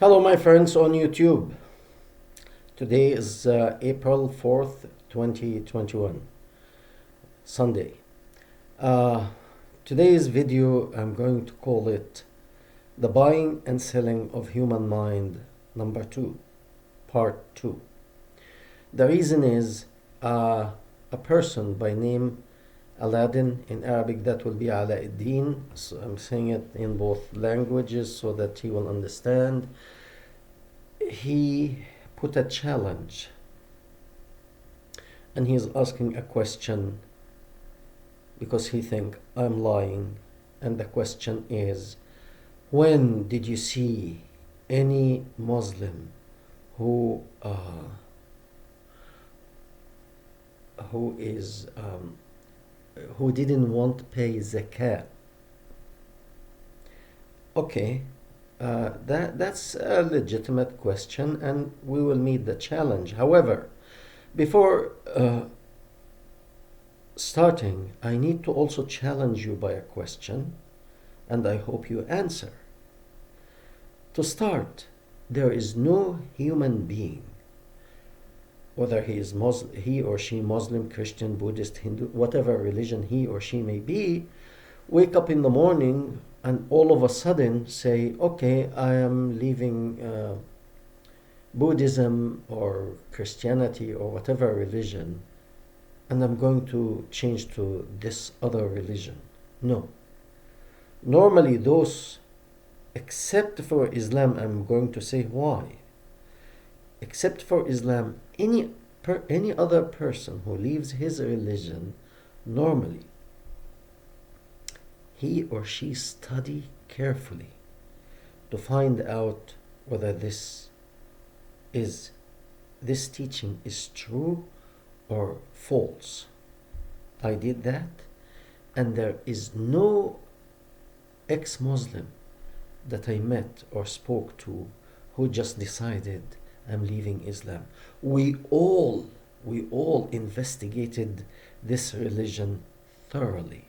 Hello, my friends on YouTube. Today is April 4th, 2021, Sunday. Uh, Today's video, I'm going to call it The Buying and Selling of Human Mind, number 2, part 2. The reason is a person by name Aladdin, in Arabic that will be Alauddin. So I'm saying it in both languages so that he will understand. He put a challenge and he's asking a question because he think I'm lying, and the question is, when did you see any Muslim who is who didn't want to pay zakat? Okay, that's a legitimate question, and we will meet the challenge. However, before starting, I need to also challenge you by a question, and I hope you answer. To start, there is no human being, whether he is he or she Muslim, Christian, Buddhist, Hindu, whatever religion he or she may be, wake up in the morning and all of a sudden say, okay, I am leaving Buddhism or Christianity or whatever religion, and I'm going to change to this other religion. No. Normally those, except for Islam, I'm going to say why. Except for Islam, any other person who leaves his religion, normally he or she study carefully to find out whether this teaching is true or false. I did that, and there is no ex-Muslim that I met or spoke to who just decided I'm leaving Islam. We all investigated this religion thoroughly.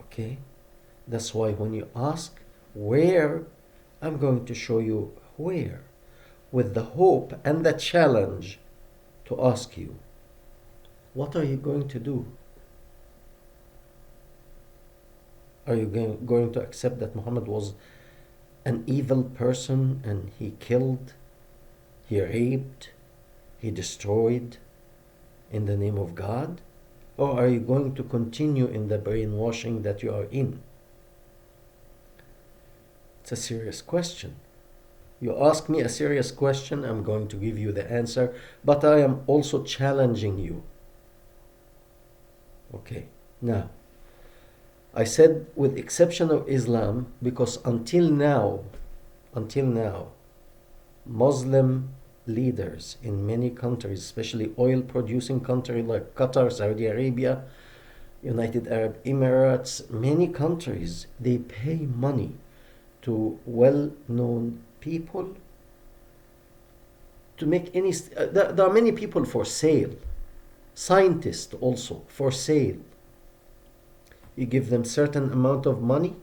Okay? That's why when you ask where, I'm going to show you where, with the hope and the challenge to ask you, what are you going to do? Are you going to accept that Muhammad was an evil person and he killed, he raped, he destroyed in the name of God? Or are you going to continue in the brainwashing that you are in? It's a serious question. You ask me a serious question, I'm going to give you the answer, but I am also challenging you. Okay, now, I said with exception of Islam, because until now, Muslim leaders in many countries, especially oil-producing countries like Qatar, Saudi Arabia, United Arab Emirates, many countries, they pay money to well-known people to make any... there are many people for sale, scientists also for sale. You give them certain amount of money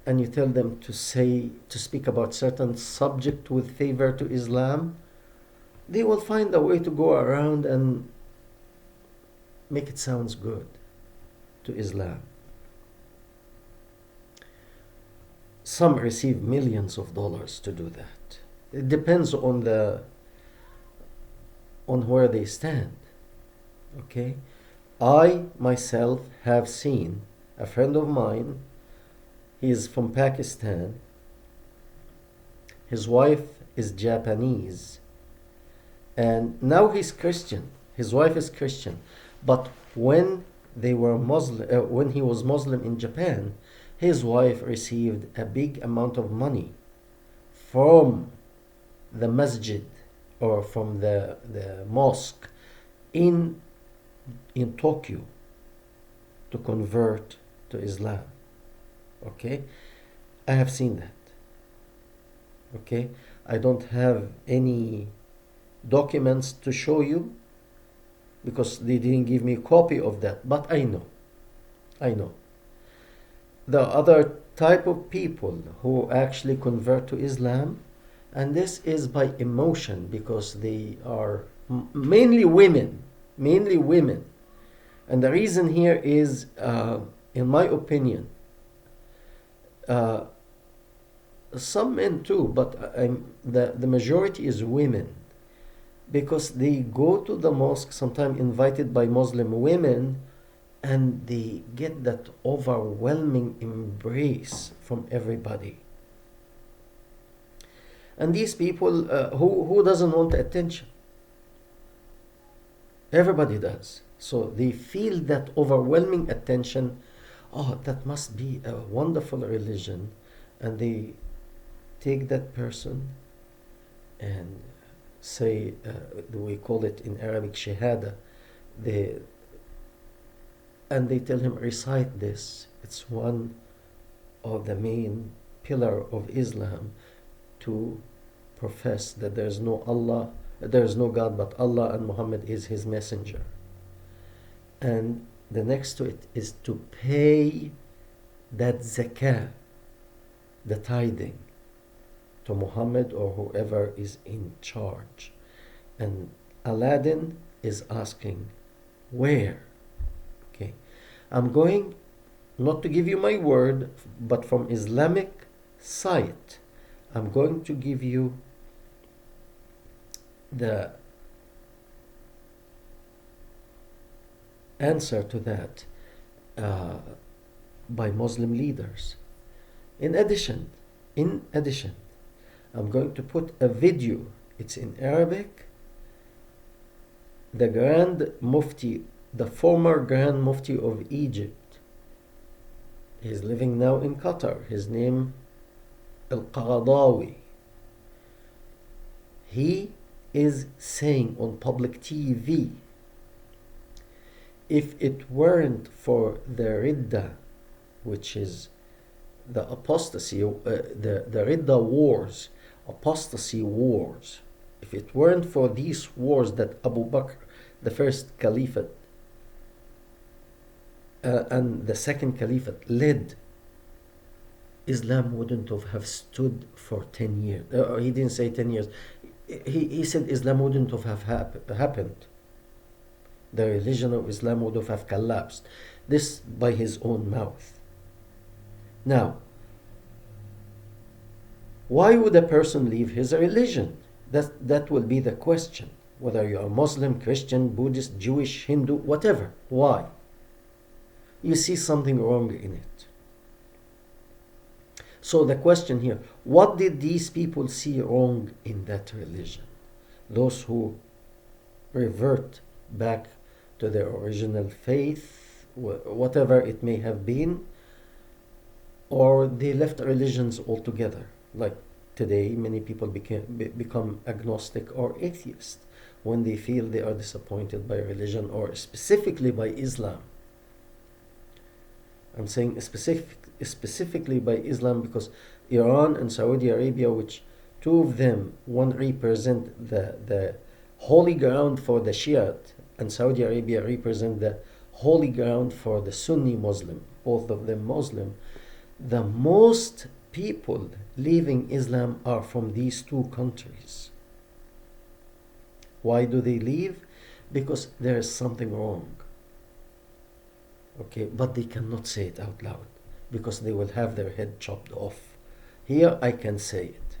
and you tell them to speak about certain subject with favor to Islam. They will find a way to go around and make it sounds good to Islam. Some receive millions of dollars to do that. It depends on where they stand. Okay? I myself have seen a friend of mine. He is from Pakistan. His wife is Japanese, and now he's Christian. His wife is Christian, but when they were Muslim, when he was Muslim in Japan, his wife received a big amount of money from the masjid or from the mosque in Tokyo to convert to Islam. Okay, I have seen that. Okay, I don't have any documents to show you because they didn't give me a copy of that, but I know. There are other type of people who actually convert to Islam, and this is by emotion because they are mainly women, mainly women. And the reason here is, in my opinion, some men too, but the majority is women, because they go to the mosque sometimes invited by Muslim women, and they get that overwhelming embrace from everybody. And these people, who doesn't want attention? Everybody does. So they feel that overwhelming attention. Oh, that must be a wonderful religion. And they take that person and say, we call it in Arabic shahada, and they tell him, recite this. It's one of the main pillar of Islam, to profess that there is no Allah, there is no God but Allah, and Muhammad is his messenger. And the next to it is to pay that zakah, the tithing, to Muhammad or whoever is in charge. And Aladdin is asking, where? Okay, I'm going not to give you my word, but from Islamic site, I'm going to give you the answer to that by Muslim leaders. In addition, I'm going to put a video. It's in Arabic. The Grand Mufti, the former Grand Mufti of Egypt, he's living now in Qatar. His name Al-Qaradawi. He is saying on public TV, if it weren't for the Ridda, which is the apostasy, the Ridda wars, apostasy wars, if it weren't for these wars that Abu Bakr, the first caliphate, and the second caliphate led, Islam wouldn't have stood for 10 years. He didn't say 10 years. He said Islam wouldn't have happened. The religion of Islam would have collapsed. This by his own mouth. Now, why would a person leave his religion? That will be the question. Whether you are Muslim, Christian, Buddhist, Jewish, Hindu, whatever. Why? You see something wrong in it. So the question here, what did these people see wrong in that religion? Those who revert back to their original faith, whatever it may have been, or they left religions altogether. Like today, many people become agnostic or atheist when they feel they are disappointed by religion, or specifically by Islam. I'm saying specifically by Islam because Iran and Saudi Arabia, which two of them, one represent the holy ground for the Shiite, and Saudi Arabia represent the holy ground for the Sunni Muslim, both of them Muslim. The most people leaving Islam are from these two countries. Why do they leave? Because there is something wrong. Okay, but they cannot say it out loud because they will have their head chopped off. Here I can say it.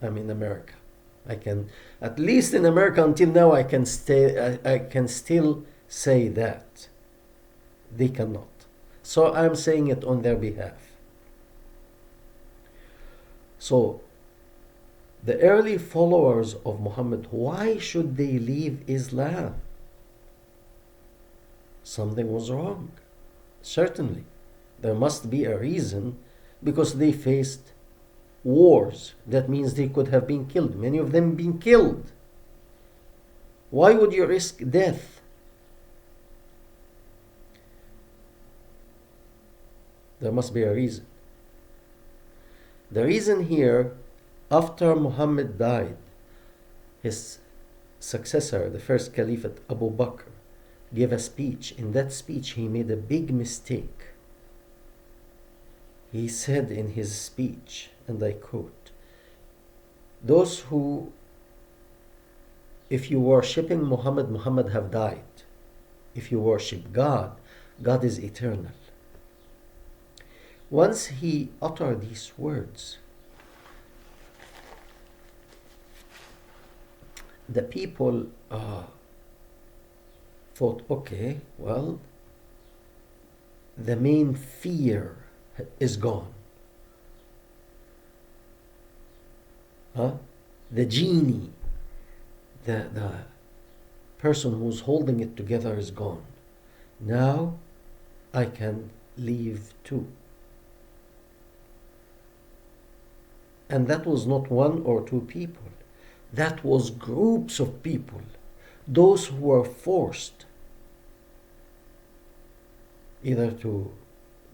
I'm in America. I can, at least in America until now, I can still say that. They cannot. So I'm saying it on their behalf. So the early followers of Muhammad, why should they leave Islam? Something was wrong. Certainly, there must be a reason, because they faced wars. That means they could have been killed. Many of them been killed. Why would you risk death? There must be a reason. The reason here, after Muhammad died, his successor, the first caliphate, Abu Bakr, gave a speech. In that speech, he made a big mistake. he said in his speech, and I quote, those who, if you worshipping Muhammad, Muhammad have died. If you worship God, God is eternal. Once he uttered these words, the people thought, okay, well, the main fear is gone. The genie, the person who's holding it together is gone. Now I can leave too. And that was not one or two people. That was groups of people. Those who were forced either to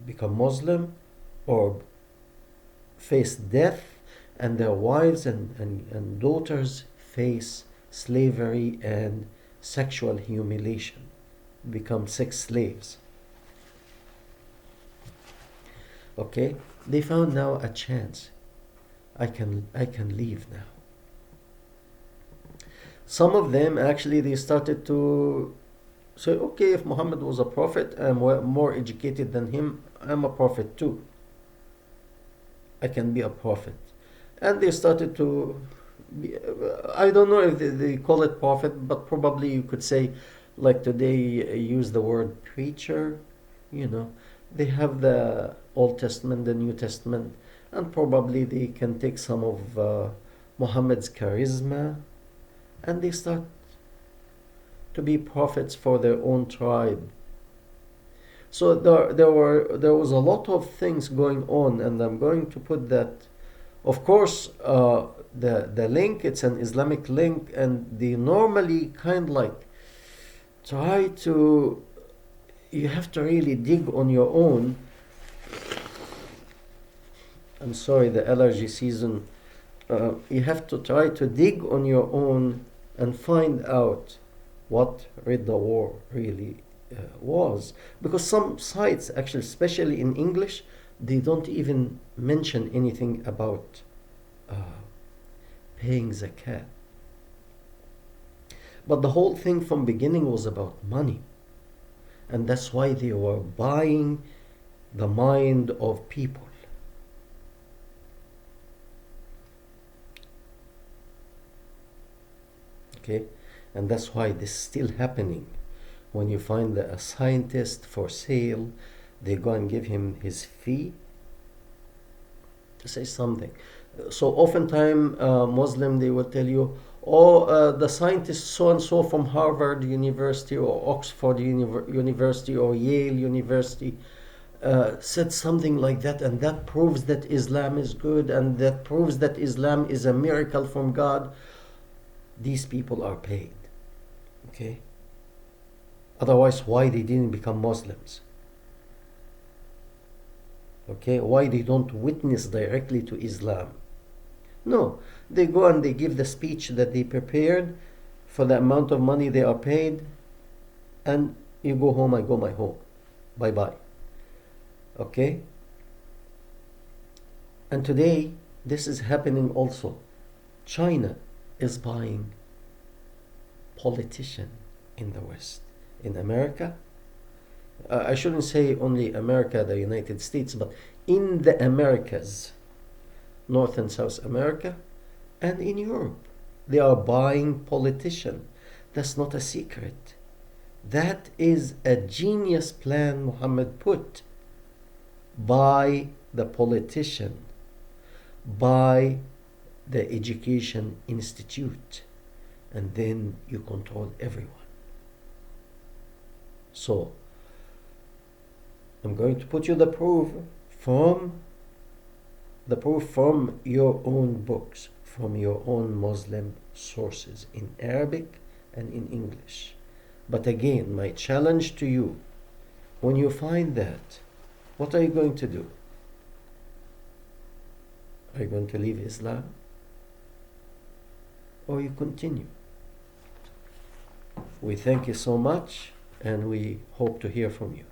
become Muslim or face death, and their wives and daughters face slavery and sexual humiliation, become sex slaves. Okay, they found now a chance. I can leave now. Some of them actually, they started to say, okay, if Muhammad was a prophet, I'm more educated than him, I'm a prophet too. I can be a prophet. And they started to be, I don't know if they call it prophet, but probably you could say, like today, use the word preacher. You know, they have the Old Testament, the New Testament, and probably they can take some of Muhammad's charisma, and they start to be prophets for their own tribe. So there was a lot of things going on, and I'm going to put that. Of course, the link, it's an Islamic link, and they normally kind of like try to. You have to really dig on your own. I'm sorry, the allergy season. You have to try to dig on your own and find out what Ridda War really was. Because some sites, actually, especially in English, they don't even mention anything about paying zakat. But the whole thing from beginning was about money. And that's why they were buying the mind of people. Okay? And that's why this is still happening. When you find a scientist for sale, they go and give him his fee to say something. So oftentimes Muslim, they will tell you, the scientist so and so from Harvard University or Oxford University or Yale University said something like that, and that proves that Islam is good, and that proves that Islam is a miracle from God. These people are paid. Okay? Otherwise, why they didn't become Muslims? Okay? Why they don't witness directly to Islam? No, they go and they give the speech that they prepared for the amount of money they are paid, and you go home, I go my home. Bye bye. Okay? And today, this is happening also. China is buying politicians in the West. In America, I shouldn't say only America, the United States, but in the Americas, North and South America, and in Europe, they are buying politicians. That's not a secret. That is a genius plan Muhammad put. Buy the politician, buy the education institute, and then you control everyone. So, I'm going to put you the proof from your own books, from your own Muslim sources in Arabic and in English. But again, my challenge to you, when you find that, what are you going to do? Are you going to leave Islam? Or you continue? We thank you so much, and we hope to hear from you.